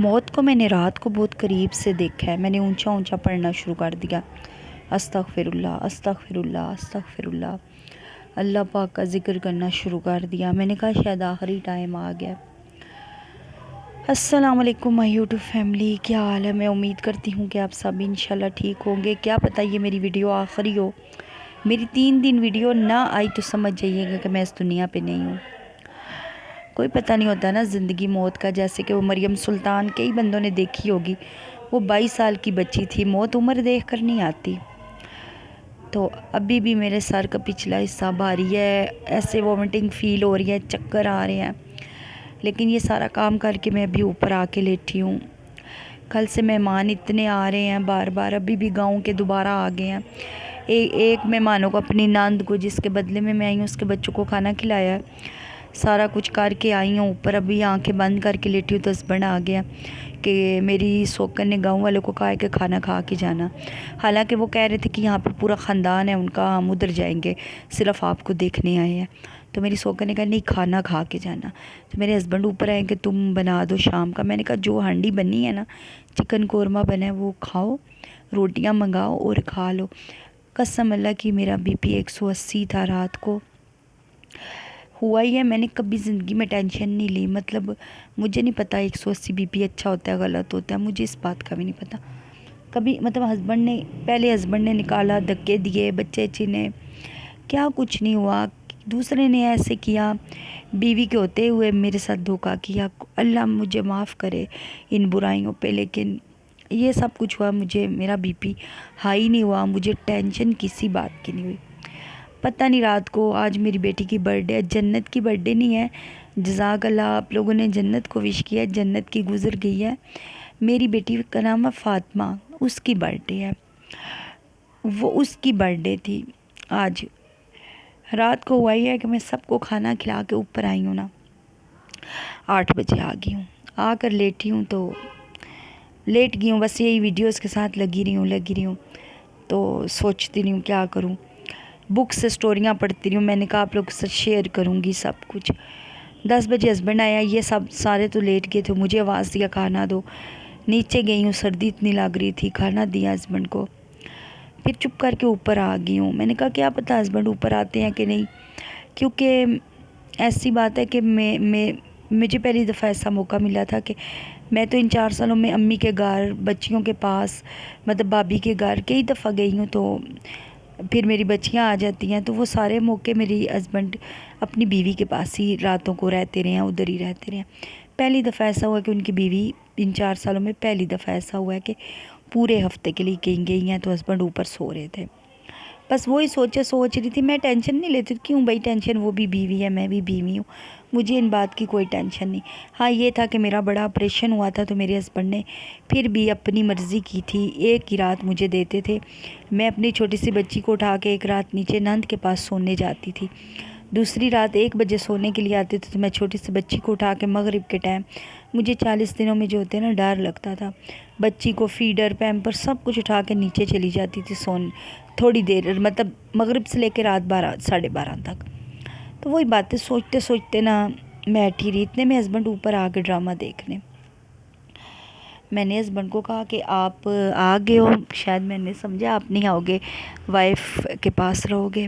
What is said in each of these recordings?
موت کو میں نے رات کو بہت قریب سے دیکھا ہے. میں نے اونچا اونچا پڑھنا شروع کر دیا، استغفر اللہ استغفر اللہ استغفر اللہ. اللہ پاک کا ذکر کرنا شروع کر دیا. میں نے کہا شاید آخری ٹائم آ گیا. السلام علیکم مائی یوٹیوب فیملی، کیا حال ہے؟ میں امید کرتی ہوں کہ آپ سب انشاءاللہ ٹھیک ہوں گے. کیا پتہ یہ میری ویڈیو آخری ہو. میری 3 دن ویڈیو نہ آئی تو سمجھ جائیے گا کہ میں اس دنیا پہ نہیں ہوں. کوئی پتہ نہیں ہوتا نا زندگی موت کا. جیسے کہ وہ مریم سلطان کئی بندوں نے دیکھی ہوگی، وہ 22 سال کی بچی تھی. موت عمر دیکھ کر نہیں آتی. تو ابھی بھی میرے سر کا پچھلا حصہ بھاری ہے، ایسے وومٹنگ فیل ہو رہی ہے، چکر آ رہے ہیں. لیکن یہ سارا کام کر کے میں ابھی اوپر آ کے لیٹی ہوں. کل سے مہمان اتنے آ رہے ہیں بار بار، ابھی بھی گاؤں کے دوبارہ آ گئے ہیں. ایک مہمانوں کو اپنی ناند کو، جس کے بدلے میں آئی ہوں، اس کے بچوں کو کھانا کھلایا ہے. سارا کچھ کر کے آئی ہوں اوپر. ابھی آنکھیں بند کر کے لیٹی ہوں تو ہسبینڈ آ گیا کہ میری سوکن نے گاؤں والوں کو کہا ہے کہ کھانا کھا کے جانا. حالانکہ وہ کہہ رہے تھے کہ یہاں پہ پورا خاندان ہے ان کا، ہم ادھر جائیں گے، صرف آپ کو دیکھنے آئے ہیں. تو میری سوکن نے کہا نہیں، کھانا کھا کے جانا. تو میرے ہسبینڈ اوپر آئے کہ تم بنا دو شام کا. میں نے کہا جو ہانڈی بنی ہے نا، چکن قورمہ بنا ہے وہ کھاؤ، روٹیاں منگاؤ اور کھا لو. قسم اللہ کی میرا بی پی 180 تھا رات کو. ہوا ہی ہے، میں نے کبھی زندگی میں ٹینشن نہیں لی. مطلب مجھے نہیں پتا 180 بی پی اچھا ہوتا ہے غلط ہوتا ہے، مجھے اس بات کا بھی نہیں پتا. کبھی مطلب ہسبینڈ نے نکالا، دھکے دیے، بچے چنے، کیا کچھ نہیں ہوا. دوسرے نے ایسے کیا، بیوی کے ہوتے ہوئے میرے ساتھ دھوکہ کیا. اللہ مجھے معاف کرے ان برائیوں پہ. لیکن یہ سب کچھ ہوا، مجھے میرا بی پی ہائی نہیں ہوا، مجھے ٹینشن کسی بات کی نہیں ہوئی. پتہ نہیں رات کو، آج میری بیٹی کی برتھ ڈے ہے. جنت کی برتھ ڈے نہیں ہے، جزاک اللہ آپ لوگوں نے جنت کو وش کیا. جنت کی گزر گئی ہے. میری بیٹی کا نام ہے فاطمہ، اس کی برتھ ڈے ہے. وہ اس کی برتھ ڈے تھی آج. رات کو ہوا ہی ہے کہ میں سب کو کھانا کھلا کے اوپر آئی ہوں نا، 8 بجے آ گئی ہوں. آ کر لیٹی ہوں تو لیٹ گئی ہوں، بس یہی ویڈیوز کے ساتھ لگی رہی ہوں. تو سوچتی رہی ہوں کیا کروں. بکس سے سٹوریاں پڑھتی رہی ہوں. میں نے کہا آپ لوگ سے شیئر کروں گی سب کچھ. 10 بجے ہسبینڈ آیا، یہ سب سارے تو لیٹ گئے تھے. مجھے آواز دیا کھانا دو. نیچے گئی ہوں، سردی اتنی لگ رہی تھی. کھانا دیا ہسبینڈ کو، پھر چپ کر کے اوپر آ گئی ہوں. میں نے کہا کیا پتہ ہسبینڈ اوپر آتے ہیں کہ نہیں، کیونکہ ایسی بات ہے کہ مجھے پہلی دفعہ ایسا موقع ملا تھا کہ میں تو ان 4 سالوں میں امی کے گھر، بچیوں کے پاس، مطلب بھابھی کے گھر کئی دفعہ گئی ہوں. تو پھر میری بچیاں آ جاتی ہیں تو وہ سارے موقع میری ہسبینڈ اپنی بیوی کے پاس ہی راتوں کو رہتے رہے ہیں، ادھر ہی رہتے رہے ہیں. پہلی دفعہ ایسا ہوا کہ ان کی بیوی، ان 4 سالوں میں پہلی دفعہ ایسا ہوا ہے کہ پورے ہفتے کے لیے کہیں گئی ہیں تو ہسبینڈ اوپر سو رہے تھے. بس وہی سوچ رہی تھی. میں ٹینشن نہیں لیتی، کیوں بھائی ٹینشن، وہ بھی بیوی ہے، میں بھی بیوی ہوں، مجھے ان بات کی کوئی ٹینشن نہیں. ہاں یہ تھا کہ میرا بڑا آپریشن ہوا تھا تو میرے ہسبینڈ نے پھر بھی اپنی مرضی کی تھی. ایک ہی رات مجھے دیتے تھے. میں اپنی چھوٹی سی بچی کو اٹھا کے ایک رات نیچے نند کے پاس سونے جاتی تھی. دوسری رات 1 بجے سونے کے لیے آتے تھے تو میں چھوٹی سی بچی کو اٹھا کے مغرب کے ٹائم، مجھے 40 دنوں میں جو ہوتے ہیں نا ڈر لگتا تھا، بچی کو فیڈر، پیمپر سب کچھ اٹھا کے نیچے چلی جاتی تھی سونے تھوڑی دیر، مطلب مغرب سے لے کے رات 12 ساڑھے 12 تک. تو وہی باتیں سوچتے سوچتے نا میں بیٹھی رہی. اتنے میں ہسبینڈ اوپر آ کے ڈرامہ دیکھنے. میں نے ہسبینڈ کو کہا کہ آپ آ گئے ہو، شاید میں نے سمجھا آپ نہیں آؤ گے، وائف کے پاس رہو گے.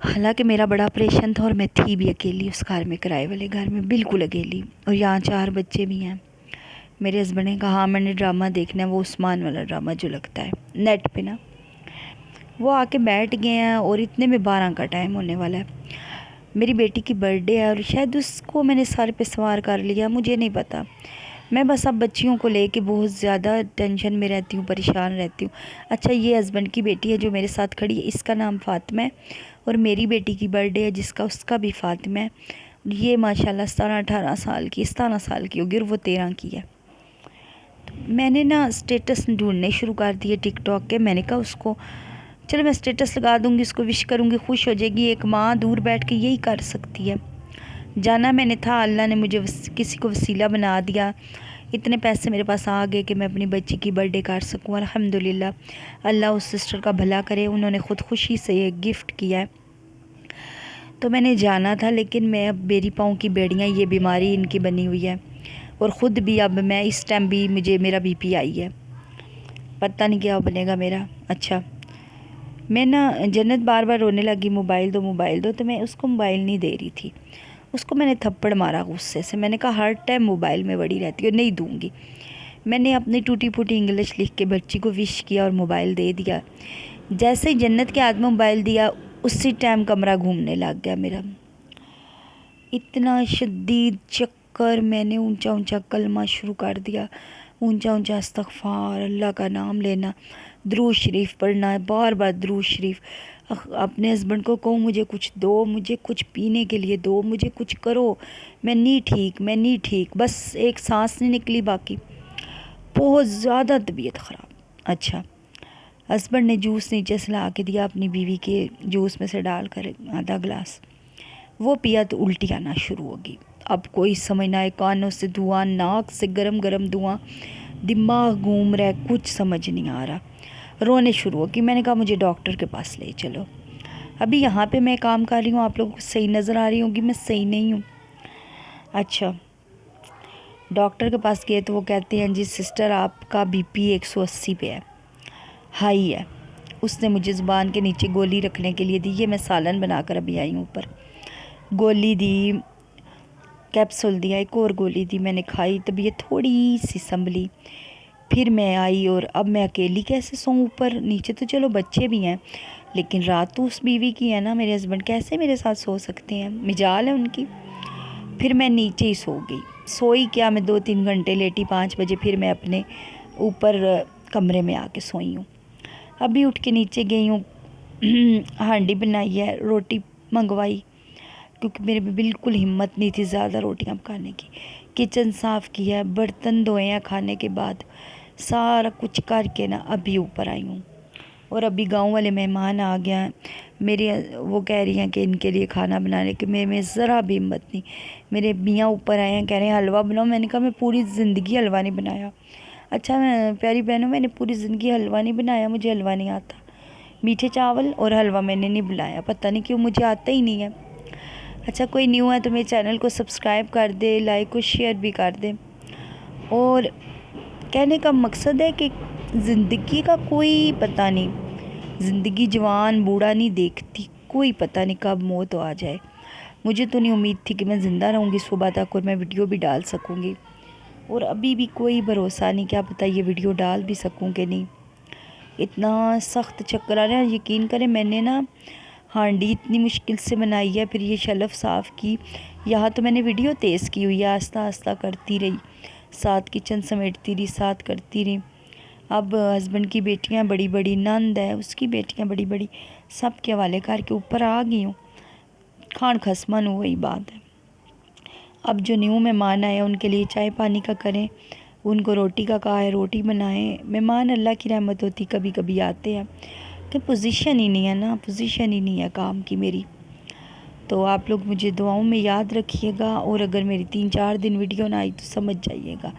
حالانکہ میرا بڑا آپریشن تھا اور میں تھی بھی اکیلی اس گھر میں، کرائے والے گھر میں، بالکل اکیلی. اور یہاں 4 بچے بھی ہیں. میرے ہسبینڈ نے کہا ہاں میں نے ڈرامہ دیکھنا ہے، وہ عثمان والا ڈرامہ جو لگتا ہے نیٹ پہ نا. وہ آ کے بیٹھ گئے ہیں اور اتنے میں 12 کا ٹائم ہونے والا ہے. میری بیٹی کی برتھ ڈے ہے اور شاید اس کو میں نے سر پہ سوار کر لیا، مجھے نہیں پتا. میں بس اب بچیوں کو لے کے بہت زیادہ ٹینشن میں رہتی ہوں، پریشان رہتی ہوں. اچھا یہ ہسبینڈ کی بیٹی ہے جو میرے ساتھ کھڑی ہے، اس کا نام فاطمہ ہے. اور میری بیٹی کی برتھ ڈے ہے اس کا بھی فاطمہ ہے. یہ ماشاءاللہ 17-18 سال کی، 17 سال کی ہوگی اور وہ 13 کی ہے. میں نے نا اسٹیٹس ڈھونڈنے شروع کر دیے ٹک ٹاک کے. میں نے کہا اس کو چلو میں اسٹیٹس لگا دوں گی، اس کو وش کروں گی، خوش ہو جائے گی. ایک ماں دور بیٹھ کے یہی کر سکتی ہے. جانا میں نے تھا، اللہ نے مجھے کسی کو وسیلہ بنا دیا. اتنے پیسے میرے پاس آ گئے کہ میں اپنی بچی کی برتھ ڈے کر سکوں. الحمدللہ اللہ اس سسٹر کا بھلا کرے، انہوں نے خود خوشی سے یہ گفٹ کیا ہے. تو میں نے جانا تھا، لیکن میں اب بیری پاؤں کی بیڑیاں، یہ بیماری ان کی بنی ہوئی ہے، اور خود بھی اب میں اس ٹائم بھی مجھے میرا بی پی آئی ہے، پتہ نہیں کیا بنے گا میرا۔ اچھا میں نا جنت بار بار رونے لگی موبائل دو موبائل دو، تو میں اس کو موبائل نہیں دے رہی تھی، اس کو میں نے تھپڑ مارا غصے سے، میں نے کہا ہر ٹائم موبائل میں بڑی رہتی ہے، نہیں دوں گی۔ میں نے اپنی ٹوٹی پھوٹی انگلش لکھ کے بچی کو وش کیا اور موبائل دے دیا۔ جیسے ہی جنت کے ہاتھ میں موبائل دیا اسی ٹائم کمرہ گھومنے لگ گیا میرا، اتنا شدید چکر، میں نے اونچا اونچا کلمہ شروع کر دیا، اونچا اونچا استغفار، اللہ کا نام لینا، درود شریف پڑھنا ہے، بار بار درود شریف۔ اپنے ہسبینڈ کو کہوں مجھے کچھ دو، مجھے کچھ پینے کے لیے دو، مجھے کچھ کرو، میں نہیں ٹھیک، بس ایک سانس نہیں نکلی، باقی بہت زیادہ طبیعت خراب۔ اچھا ہسبینڈ نے جوس نیچے سے لا کے دیا اپنی بیوی کے جوس میں سے ڈال کر آدھا گلاس، وہ پیا تو الٹی آنا شروع ہوگی۔ اب کوئی سمجھ نہ آئے، کانوں سے دھواں، ناک سے گرم گرم دھواں، دماغ گھوم رہا ہے، کچھ سمجھ نہیں آ رہا، رونے شروع ہو گئی۔ میں نے کہا مجھے ڈاکٹر کے پاس لے چلو۔ ابھی یہاں پہ میں کام کر رہی ہوں، آپ لوگوں کو صحیح نظر آ رہی ہوگی، میں صحیح نہیں ہوں۔ اچھا ڈاکٹر کے پاس گئے تو وہ کہتے ہیں جی سسٹر آپ کا بی پی 180 پہ ہے، ہائی ہے۔ اس نے مجھے زبان کے نیچے گولی رکھنے کے لیے دی، یہ میں سالن بنا کر ابھی آئی ہوں اوپر، گولی دی، کیپسول دیا، ایک اور گولی دی، میں نے کھائی، طبیعت تھوڑی سی سنبھلی۔ پھر میں آئی اور اب میں اکیلی کیسے سوؤں اوپر، نیچے تو چلو بچے بھی ہیں لیکن رات تو اس بیوی کی ہے نا، میرے ہسبینڈ کیسے میرے ساتھ سو سکتے ہیں، مجال ہے ان کی۔ پھر میں نیچے ہی سو گئی، سوئی کیا میں 2-3 گھنٹے لیٹی، 5 بجے پھر میں اپنے اوپر کمرے میں آ کے سوئی ہوں۔ ابھی اٹھ کے نیچے گئی ہوں، ہانڈی بنائی ہے، روٹی منگوائی کیونکہ میرے میں بالکل ہمت نہیں تھی زیادہ روٹیاں پکانے کی، کچن صاف کیا ہے، برتن دھوئے ہیں کھانے کے بعد، سارا کچھ کر کے نا ابھی اوپر آئی ہوں۔ اور ابھی گاؤں والے مہمان آ گیا ہیں میرے، وہ کہہ رہی ہیں کہ ان کے لیے کھانا بنانے کے، میرے میں ذرا بھی ہمت نہیں۔ میرے میاں اوپر آئے ہیں کہہ رہے ہیں حلوہ بناؤ، میں نے کہا میں پوری زندگی حلوہ نہیں بنایا۔ اچھا پیاری بہنوں میں نے پوری زندگی حلوہ نہیں بنایا، مجھے حلوہ نہیں آتا، میٹھے چاول اور حلوہ میں نے نہیں بنایا، پتہ نہیں کیوں مجھے آتا ہی نہیں ہے۔ اچھا کوئی نیو ہے تو میرے چینل کو سبسکرائب کر دے، لائک اور شیئر بھی کر دے۔ اور کہنے کا مقصد ہے کہ زندگی کا کوئی پتہ نہیں، زندگی جوان بوڑھا نہیں دیکھتی، کوئی پتہ نہیں کب موت آ جائے۔ مجھے تو نہیں امید تھی کہ میں زندہ رہوں گی صبح تک اور میں ویڈیو بھی ڈال سکوں گی، اور ابھی بھی کوئی بھروسہ نہیں، کیا پتہ یہ ویڈیو ڈال بھی سکوں کہ نہیں، اتنا سخت چکر آ رہا ہے۔ یقین کریں میں نے نا ہانڈی اتنی مشکل سے بنائی ہے، پھر یہ شیلف صاف کی، یہاں تو میں نے ویڈیو تیز کی ہوئی ہے، آہستہ آہستہ کرتی رہی، ساتھ کچن سمیٹتی رہی، ساتھ کرتی رہی۔ اب ہسبینڈ کی بیٹیاں بڑی بڑی، نند ہے اس کی بیٹیاں بڑی بڑی، سب کے حوالے کر کے اوپر آ گئی ہوں، کھان خسمن ہو وہی بات ہے۔ اب جو نیو مہمان آئے ان کے لیے چائے پانی کا کریں، ان کو روٹی کا کہا ہے روٹی بنائیں۔ مہمان اللہ کی رحمت ہوتی، کبھی کبھی آتے ہیں کہ پوزیشن ہی نہیں ہے نا، پوزیشن ہی نہیں ہے کام کی میری۔ تو آپ لوگ مجھے دعاؤں میں یاد رکھیے گا، اور اگر میری 3-4 دن ویڈیو نہ آئی تو سمجھ جائیے گا،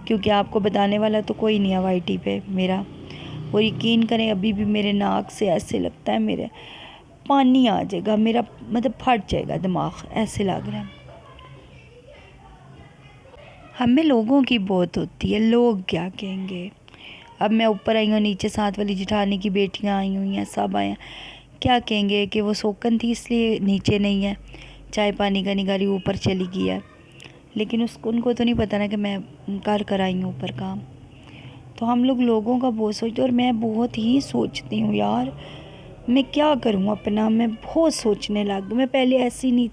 کیونکہ آپ کو بتانے والا تو کوئی نہیں ہے وائی ٹی پہ میرا۔ اور یقین کریں ابھی بھی میرے ناک سے ایسے لگتا ہے میرے پانی آ جائے گا، میرا مطلب پھٹ جائے گا دماغ، ایسے لگ رہا ہے۔ ہمیں لوگوں کی بہت ہوتی ہے، لوگ کیا کہیں گے۔ اب میں اوپر آئی ہوں، نیچے ساتھ والی جٹھانی کی بیٹیاں آئی ہوئی ہیں، سب آئے ہیں، کیا کہیں گے کہ وہ سوکن تھی اس لیے نیچے نہیں ہے، چائے پانی کا نگاری اوپر چلی گئی ہے، لیکن ان کو تو نہیں پتہ نا کہ میں کر آئی ہوں اوپر کام۔ تو ہم لوگوں کا بہت سوچتے، اور میں بہت ہی سوچتی ہوں یار میں کیا کروں اپنا، میں بہت سوچنے لگ گئی، میں پہلے ایسی نہیں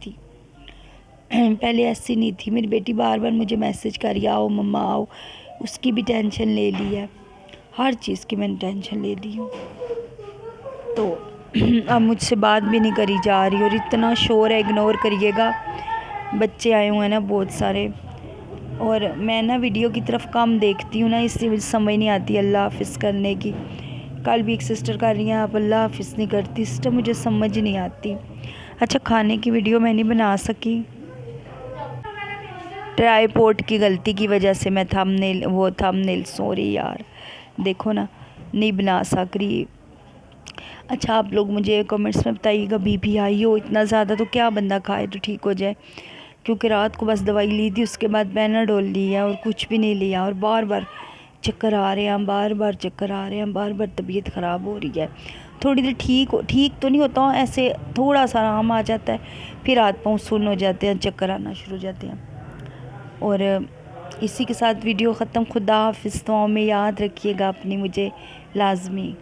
تھی، میری بیٹی بار بار مجھے میسج کری آؤ مما آؤ، اس کی بھی ٹینشن لے لی ہے، ہر چیز کی میں نے ٹینشن لے لی ہوں، تو اب مجھ سے بات بھی نہیں کری جا رہی، اور اتنا شور ہے، اگنور کریے گا، بچے آئے ہوئے ہیں نا بہت سارے، اور میں نا ویڈیو کی طرف کم دیکھتی ہوں نا، اس لیے مجھے سمجھ نہیں آتی اللہ حافظ کرنے کی۔ کل بھی ایک سسٹر کر رہی ہیں آپ اللہ حافظ نہیں کرتی، سسٹر مجھے سمجھ نہیں آتی۔ اچھا کھانے کی ویڈیو میں نہیں بنا سکی، ٹرائی پورٹ کی غلطی کی وجہ سے میں تھمبنیل سوری یار دیکھو نا نہیں بنا سک رہی۔ اچھا آپ لوگ مجھے کمنٹس میں بتائیے گا بی پی آئی ہو اتنا زیادہ تو کیا بندہ کھائے تو ٹھیک ہو جائے، کیونکہ رات کو بس دوائی لی تھی، اس کے بعد پیناڈول لیا اور کچھ بھی نہیں لیا، اور بار بار چکر آ رہے ہیں، بار بار چکر آ رہے ہیں، بار بار طبیعت خراب ہو رہی ہے۔ تھوڑی دیر ٹھیک تو نہیں ہوتا ہوں، ایسے تھوڑا سا آرام آ جاتا ہے، پھر ہاتھ پاؤں سن ہو جاتے ہیں، چکر آنا شروع ہو جاتے ہیں۔ اور اسی کے ساتھ ویڈیو ختم۔ خدا حافظ، دعاؤں میں یاد رکھیے گا اپنی مجھے لازمی۔